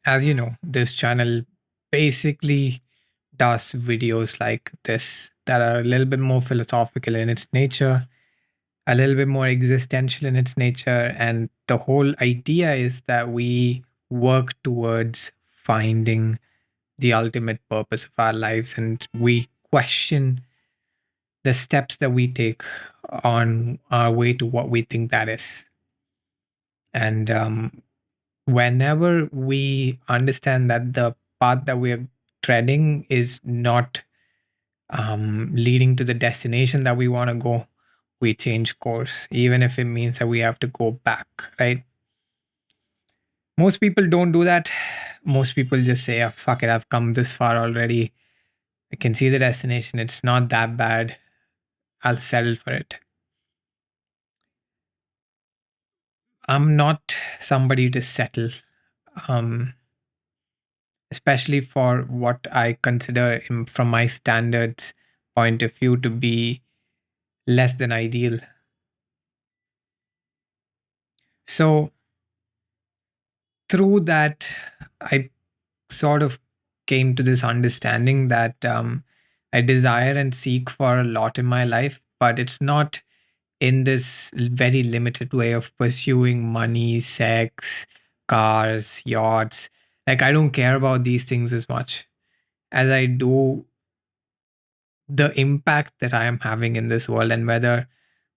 As you know, this channel basically does videos like this that are a little bit more philosophical in its nature, a little bit more existential in its nature. And the whole idea is that we work towards finding the ultimate purpose of our lives, and we question the steps that we take on our way to what we think that is. And whenever we understand that the path that we are treading is not leading to the destination that we want to go, we change course, even if it means that we have to go back, right? Most people don't do that. Most people just say, oh, fuck it, I've come this far already. I can see the destination. It's not that bad. I'll settle for it. I'm not somebody to settle, um, especially for what I consider, from my standards point of view, to be less than ideal. So, through that, I sort of came to this understanding that I desire and seek for a lot in my life, but it's not in this very limited way of pursuing money, sex, cars, yachts. Like, I don't care about these things as much as I do the impact that I am having in this world, and whether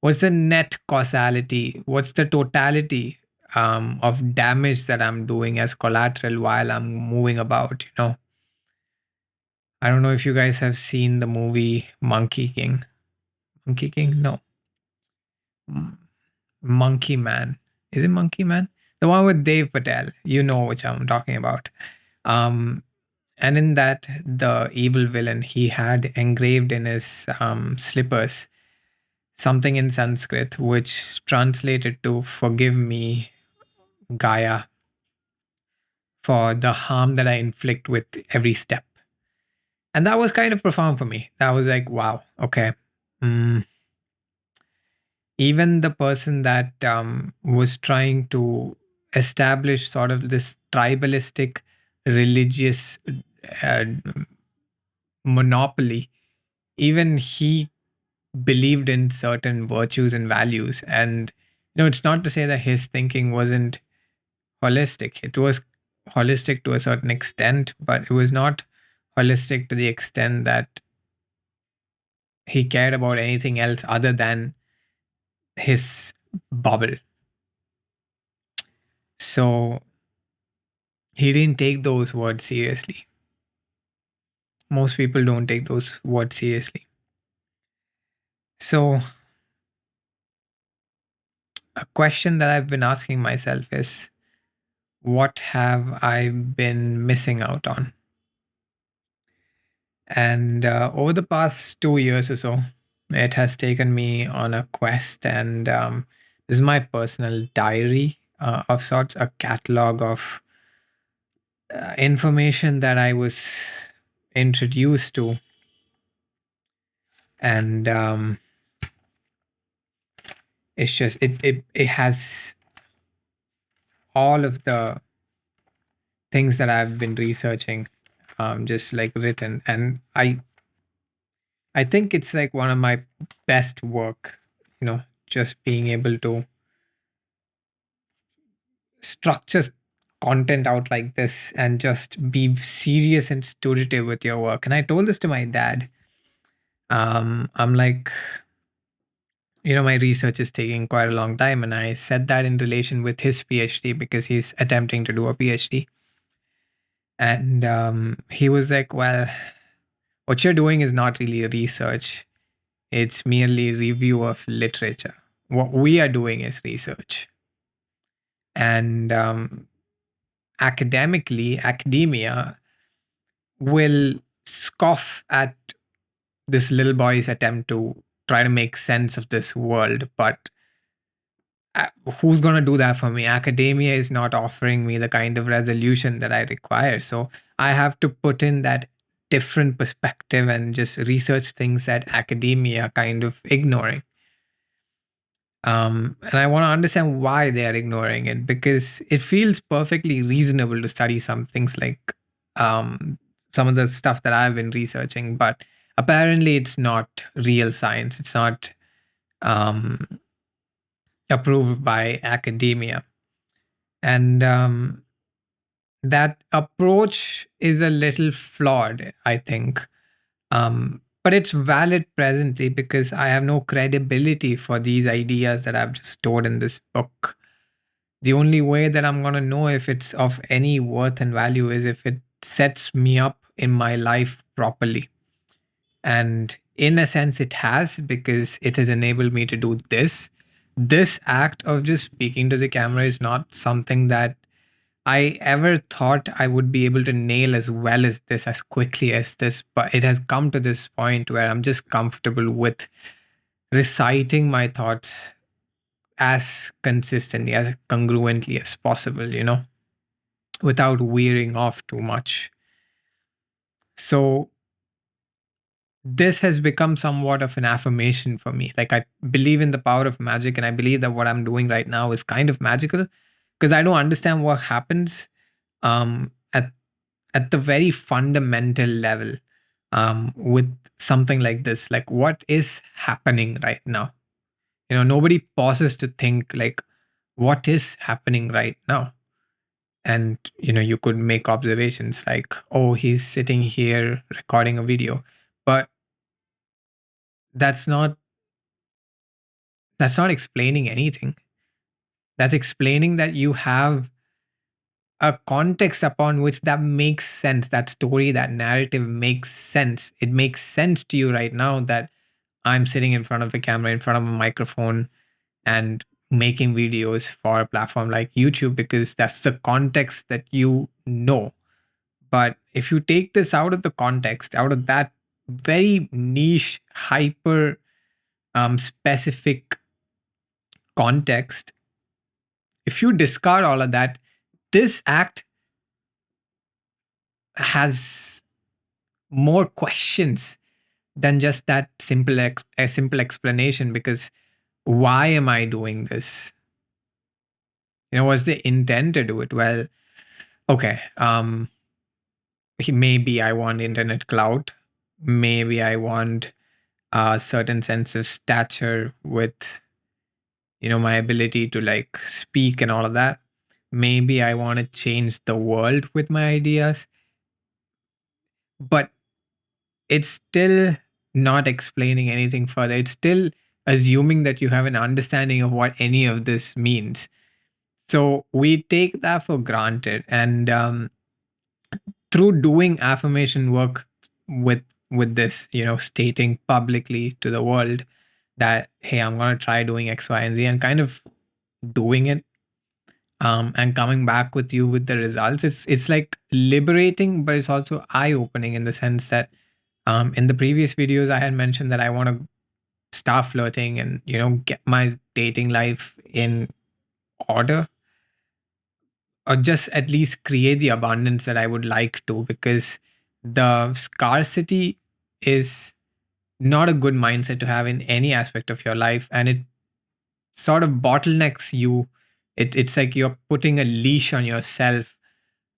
what's the net causality, what's the totality of damage that I'm doing as collateral while I'm moving about, I don't know if you guys have seen the movie Monkey King. Monkey King? No. M- Monkey Man. Is it Monkey Man? The one with Dave Patel. You know which I'm talking about. Um, and in that, the evil villain, he had engraved in his slippers something in Sanskrit, which translated to "Forgive me, Gaia, for the harm that I inflict with every step." And that was kind of profound for me. That was like, wow, okay. Mm, even the person that was trying to establish sort of this tribalistic religious uh, monopoly, even he believed in certain virtues and values. And it's not to say that his thinking wasn't holistic. It was holistic to a certain extent, but it was not holistic to the extent that he cared about anything else other than his bubble. So he didn't take those words seriously. Most people don't take those words seriously. So, a question that I've been asking myself is, what have I been missing out on? And over the past 2 years or so, it has taken me on a quest, and this is my personal diary of sorts, a catalog of information that I was introduced to. And it's just, it has all of the things that I've been researching, just like written. And I think it's like one of my best work, just being able to structure content out like this and just be serious and intuitive with your work. And I told this to my dad. I'm like, my research is taking quite a long time. And I said that in relation with his PhD, because he's attempting to do a PhD. And he was like, well, what you're doing is not really research, it's merely review of literature. What we are doing is research. And academia will scoff at this little boy's attempt to try to make sense of this world. But uh, who's going to do that for me? Academia is not offering me the kind of resolution that I require. So I have to put in that different perspective and just research things that academia kind of ignoring. And I want to understand why they are ignoring it, because it feels perfectly reasonable to study some things like um, some of the stuff that I've been researching, but apparently it's not real science. It's not um, approved by academia. And that approach is a little flawed, I think. But it's valid presently because I have no credibility for these ideas that I've just stored in this book. The only way that I'm going to know if it's of any worth and value is if it sets me up in my life properly. And in a sense, it has, because it has enabled me to do this. This act of just speaking to the camera is not something that I ever thought I would be able to nail as well as this, as quickly as this. But it has come to this point where I'm just comfortable with reciting my thoughts as consistently, as congruently as possible, without wearing off too much. So this has become somewhat of an affirmation for me. Like, I believe in the power of magic, and I believe that what I'm doing right now is kind of magical, because I don't understand what happens at the very fundamental level with something like this. Like, what is happening right now? Nobody pauses to think, like, what is happening right now? And you could make observations like, oh, he's sitting here recording a video, but that's not explaining anything. That's explaining that you have a context upon which that makes sense. That story, that narrative makes sense. It makes sense to you right now that I'm sitting in front of a camera, in front of a microphone, and making videos for a platform like YouTube, because that's the context that you know. But if you take this out of the context, out of that very niche, hyper specific context, if you discard all of that, this act has more questions than just that a simple explanation. Because why am I doing this? What's the intent to do it? Well, okay, maybe I want internet clout. Maybe I want a certain sense of stature with my ability to like speak and all of that. Maybe I want to change the world with my ideas, but it's still not explaining anything further. It's still assuming that you have an understanding of what any of this means. So we take that for granted. And through doing affirmation work with this, stating publicly to the world that, hey, I'm going to try doing X, Y, and Z, and kind of doing it, and coming back with you with the results, it's like liberating, but it's also eye opening, in the sense that in the previous videos I had mentioned that I want to start flirting and get my dating life in order, or just at least create the abundance that I would like to, because the scarcity is not a good mindset to have in any aspect of your life, and it sort of bottlenecks you. It's like you're putting a leash on yourself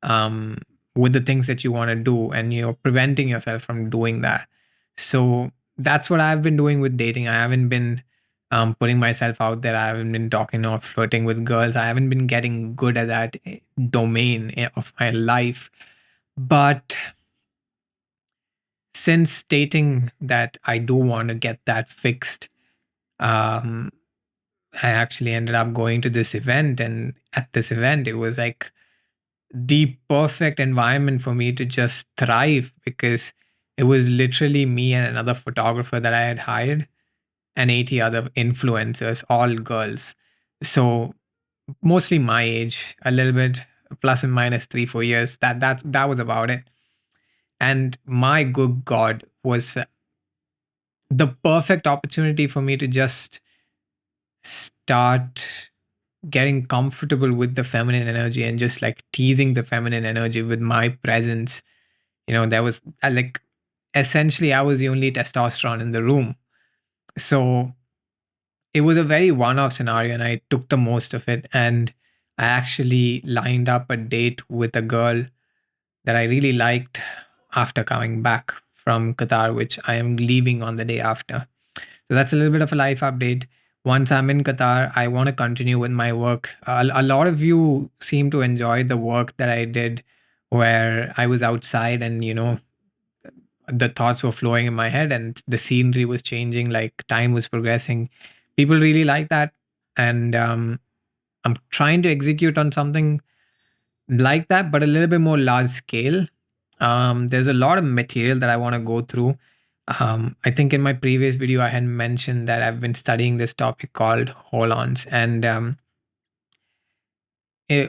um, with the things that you want to do, and you're preventing yourself from doing that. So that's what I've been doing with dating. I haven't been putting myself out there. I haven't been talking or flirting with girls. I haven't been getting good at that domain of my life. But since stating that I do want to get that fixed, um, I actually ended up going to this event. And at this event, it was like the perfect environment for me to just thrive, because it was literally me and another photographer that I had hired, and 80 other influencers, all girls. So mostly my age, a little bit plus and minus 3 4 years. That was about it. And my good God, was the perfect opportunity for me to just start getting comfortable with the feminine energy, and just like teasing the feminine energy with my presence. There was like, essentially I was the only testosterone in the room. So it was a very one-off scenario, and I took the most of it. And I actually lined up a date with a girl that I really liked after coming back from Qatar, which I am leaving on the day after. So that's a little bit of a life update. Once I'm in Qatar, I want to continue with my work. A lot of you seem to enjoy the work that I did where I was outside and, the thoughts were flowing in my head and the scenery was changing, like time was progressing. People really like that. And I'm trying to execute on something like that, but a little bit more large scale. There's a lot of material that I want to go through. I think in my previous video, I had mentioned that I've been studying this topic called holons, and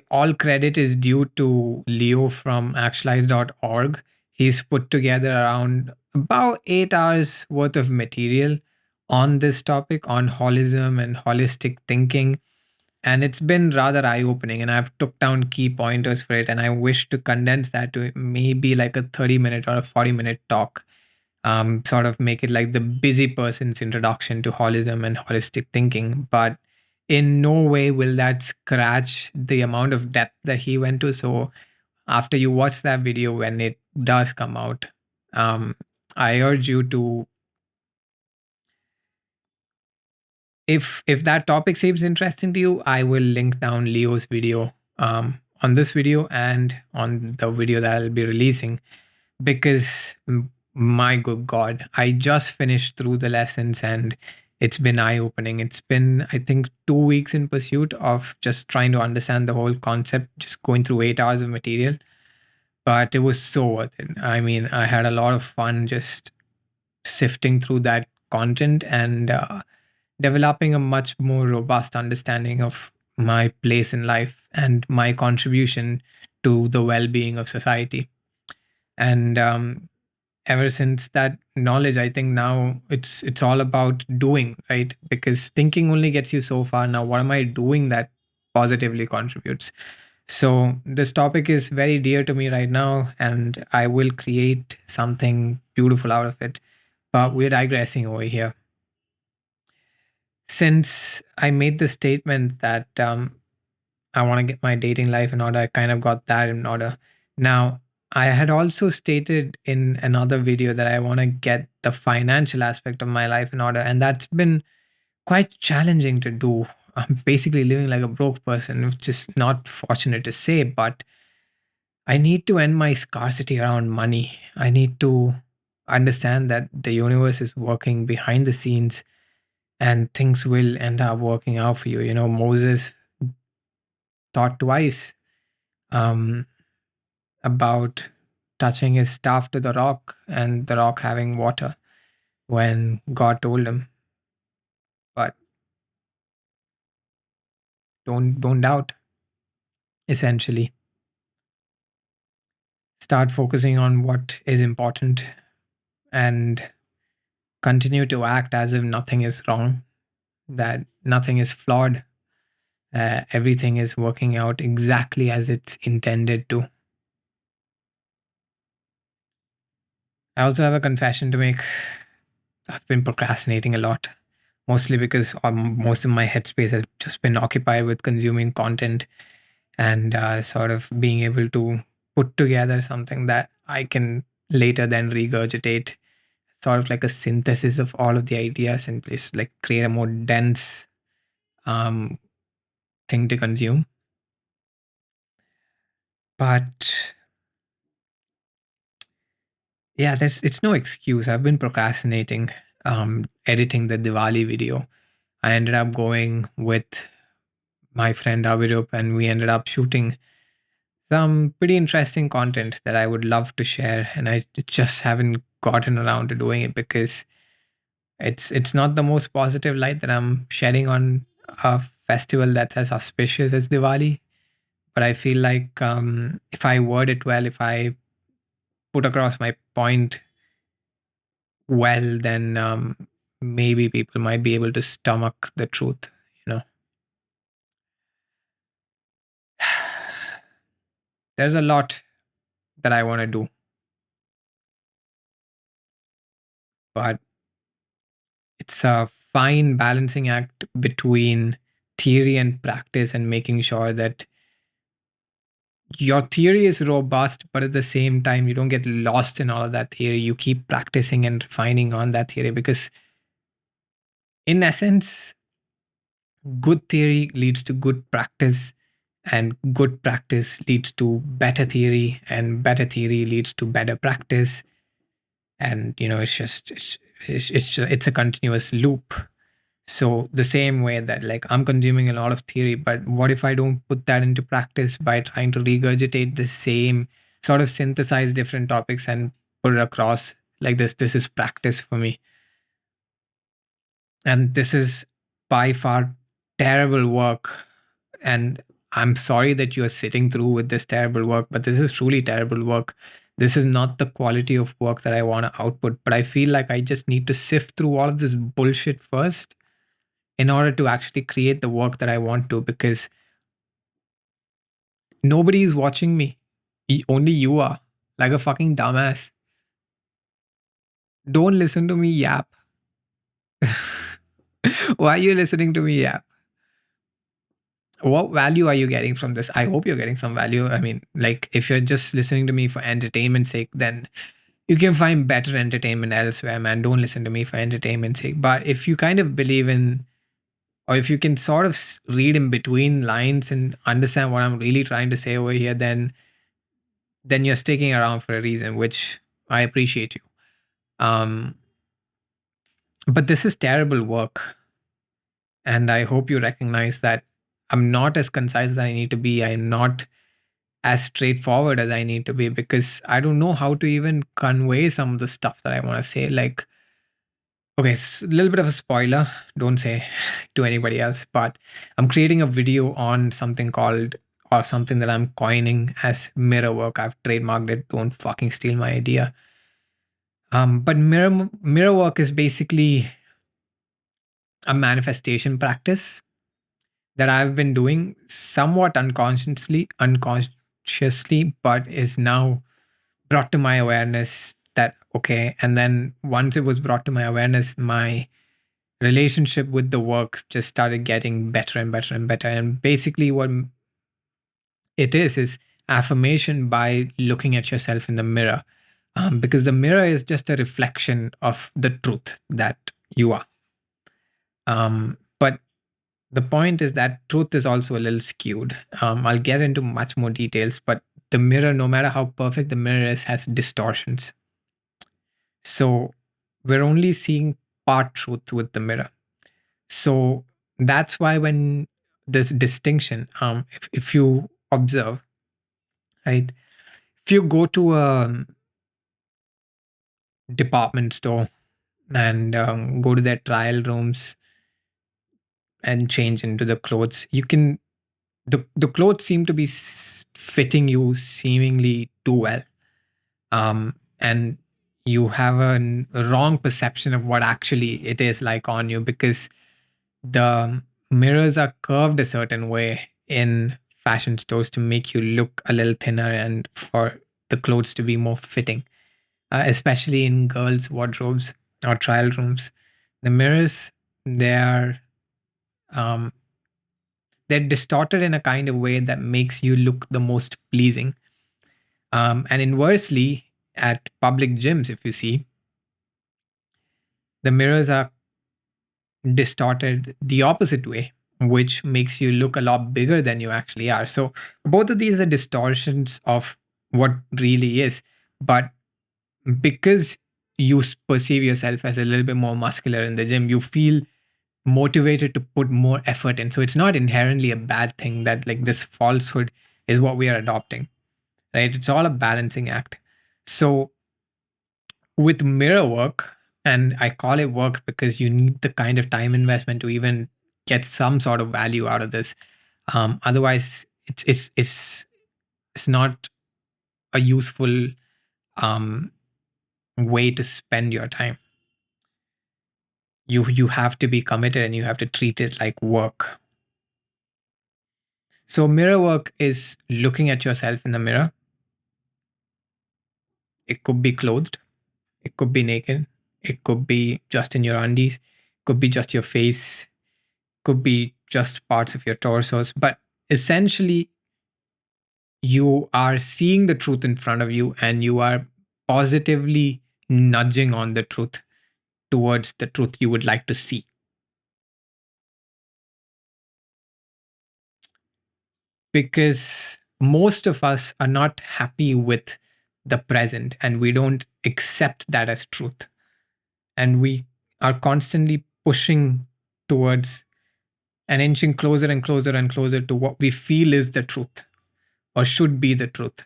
all credit is due to Leo from actualize.org. He's put together around about 8 hours worth of material on this topic on holism and holistic thinking, and it's been rather eye opening, and I've took down key pointers for it, and I wish to condense that to maybe like a 30-minute or a 40-minute talk. Sort of make it like the busy person's introduction to holism and holistic thinking, but in no way will that scratch the amount of depth that he went to. So after you watch that video, when it does come out, um, I urge you to, if that topic seems interesting to you, I will link down Leo's video on this video and on the video that I'll be releasing, because my good god, I just finished through the lessons and it's been eye opening. It's been, I think, 2 weeks in pursuit of just trying to understand the whole concept, just going through 8 hours of material, but it was so worth it. I mean, I had a lot of fun just sifting through that content and developing a much more robust understanding of my place in life and my contribution to the well-being of society. And ever since that knowledge, I think now it's all about doing, right? Because thinking only gets you so far. Now what am I doing that positively contributes? So this topic is very dear to me right now, and I will create something beautiful out of it. But we're digressing over here. Since I made the statement that I want to get my dating life in order, I kind of got that in order. Now, I had also stated in another video that I want to get the financial aspect of my life in order, and that's been quite challenging to do. I'm basically living like a broke person, which is not fortunate to say, but I need to end my scarcity around money. I need to understand that the universe is working behind the scenes and things will end up working out for you. Moses thought twice um, about touching his staff to the rock and the rock having water when God told him. But don't doubt, essentially. Start focusing on what is important and continue to act as if nothing is wrong, that nothing is flawed, everything is working out exactly as it's intended to. I also have a confession to make. I've been procrastinating a lot, mostly because most of my headspace has just been occupied with consuming content and sort of being able to put together something that I can later then regurgitate, sort of like a synthesis of all of the ideas and just like create a more dense um, thing to consume. But yeah, it's no excuse. I've been procrastinating editing the Diwali video. I ended up going with my friend Avirup, and we ended up shooting some pretty interesting content that I would love to share. And I just haven't gotten around to doing it because it's not the most positive light that I'm shedding on a festival that's as auspicious as Diwali. But I feel like if I word it well, if I put across my point well, then maybe people might be able to stomach the truth, you know. There's a lot that I want to do, but it's a fine balancing act between theory and practice, and making sure that your theory is robust, but at the same time, you don't get lost in all of that theory. You keep practicing and refining on that theory because, in essence, good theory leads to good practice, and good practice leads to better theory, and better theory leads to better practice. And it's just it's a continuous loop. So the same way that, like, I'm consuming a lot of theory, but what if I don't put that into practice by trying to regurgitate the same, sort of synthesize different topics and put it across like this is practice for me. And this is by far terrible work. And I'm sorry that you are sitting through with this terrible work, but this is truly terrible work. This is not the quality of work that I want to output, but I feel like I just need to sift through all of this bullshit first in order to actually create the work that I want to, because nobody is watching me. Only you are, like a fucking dumbass. Don't listen to me yap. Why are you listening to me yap? What value are you getting from this? I hope you're getting some value. I mean, like, if you're just listening to me for entertainment's sake, then you can find better entertainment elsewhere, man. Don't listen to me for entertainment's sake. But if you kind of believe in, or if you can sort of read in between lines and understand what I'm really trying to say over here, then you're sticking around for a reason, which I appreciate you. Um, but this is terrible work. And I hope you recognize that I'm not as concise as I need to be. I'm not as straightforward as I need to be, because I don't know how to even convey some of the stuff that I want to say. Like, okay, a little bit of a spoiler. Don't say to anybody else, but I'm creating a video on something called, or something that I'm coining as, mirror work. I've trademarked it. Don't fucking steal my idea. But mirror work is basically a manifestation practice that I've been doing somewhat unconsciously, but is now brought to my awareness that, okay. And then once it was brought to my awareness, my relationship with the work just started getting better and better and better. And basically, what it is affirmation by looking at yourself in the mirror, because the mirror is just a reflection of the truth that you are. But the point is that truth is also a little skewed. I'll get into much more details, but the mirror, no matter how perfect the mirror is, has distortions. So we're only seeing part truth with the mirror. So that's why, when this distinction, if you observe, right, if you go to a department store and go to their trial rooms and change into the clothes, you can, the clothes seem to be fitting you seemingly too well. And you have a wrong perception of what actually it is like on you, because the mirrors are curved a certain way in fashion stores to make you look a little thinner and for the clothes to be more fitting, especially in girls' wardrobes or trial rooms. The mirrors, they are um, they're distorted in a kind of way that makes you look the most pleasing. And inversely, at public gyms, if you see, the mirrors are distorted the opposite way, which makes you look a lot bigger than you actually are. So both of these are distortions of what really is. But because you perceive yourself as a little bit more muscular in the gym, you feel motivated to put more effort in. So it's not inherently a bad thing that, like, this falsehood is what we are adopting, right? It's all a balancing act. So with mirror work, and I call it work because you need the kind of time investment to even get some sort of value out of this. Otherwise, it's not a useful um, way to spend your time. You have to be committed and you have to treat it like work. So mirror work is looking at yourself in the mirror. It could be clothed, it could be naked, it could be just in your undies, could be just your face, could be just parts of your torsos, but essentially you are seeing the truth in front of you and you are positively nudging on the truth towards the truth you would like to see. Because most of us are not happy with the present and we don't accept that as truth. And we are constantly pushing towards and inching closer and closer and closer to what we feel is the truth or should be the truth.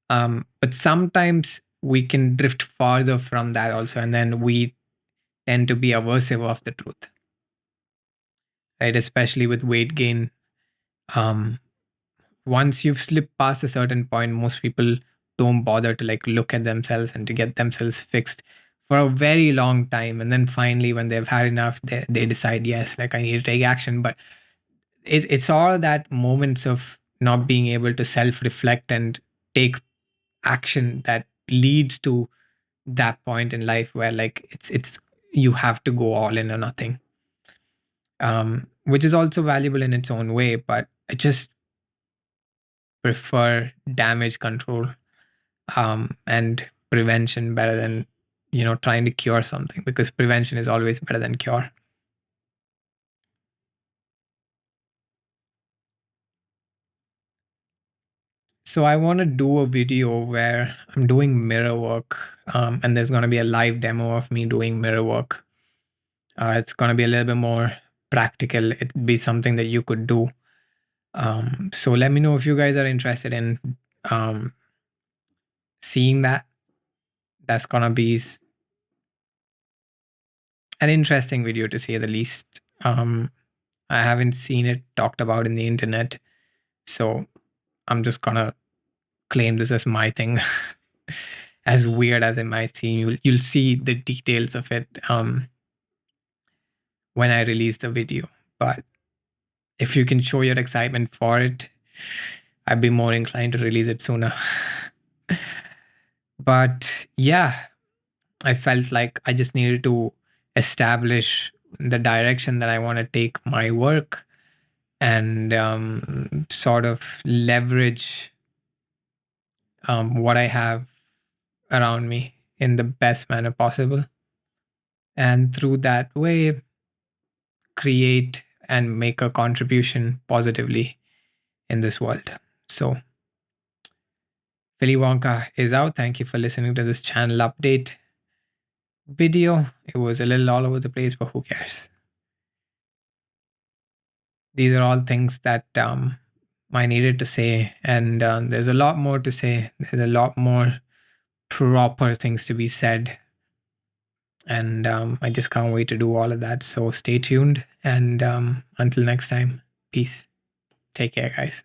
But sometimes we can drift farther from that also, and then we tend to be aversive of the truth, right? Especially with weight gain. Um, Once you've slipped past a certain point, most people don't bother to like look at themselves and to get themselves fixed for a very long time. And then finally, when they've had enough, they decide, yes, like I need to take action. But it's all that moments of not being able to self reflect and take action that leads to that point in life where like it's you have to go all in or nothing, which is also valuable in its own way, but I just prefer damage control and prevention better than trying to cure something, because prevention is always better than cure. So I want to do a video where I'm doing mirror work, and there's going to be a live demo of me doing mirror work. It's going to be a little bit more practical. It'd be something that you could do. So let me know if you guys are interested in um, seeing that. That's going to be an interesting video to say the least. I haven't seen it talked about in the internet, so I'm just going to claim this as my thing. As weird as it might seem, you'll see the details of it when I release the video. But if you can show your excitement for it, I'd be more inclined to release it sooner. But yeah, I felt like I just needed to establish the direction that I want to take my work, and sort of leverage what I have around me in the best manner possible. And through that way, create and make a contribution positively in this world. So, Philly Wonka is out. Thank you for listening to this channel update video. It was a little all over the place, but who cares? These are all things that I needed to say, and there's a lot more to say. There's a lot more proper things to be said, and I just can't wait to do all of that. So stay tuned, and until next time, peace. Take care, guys.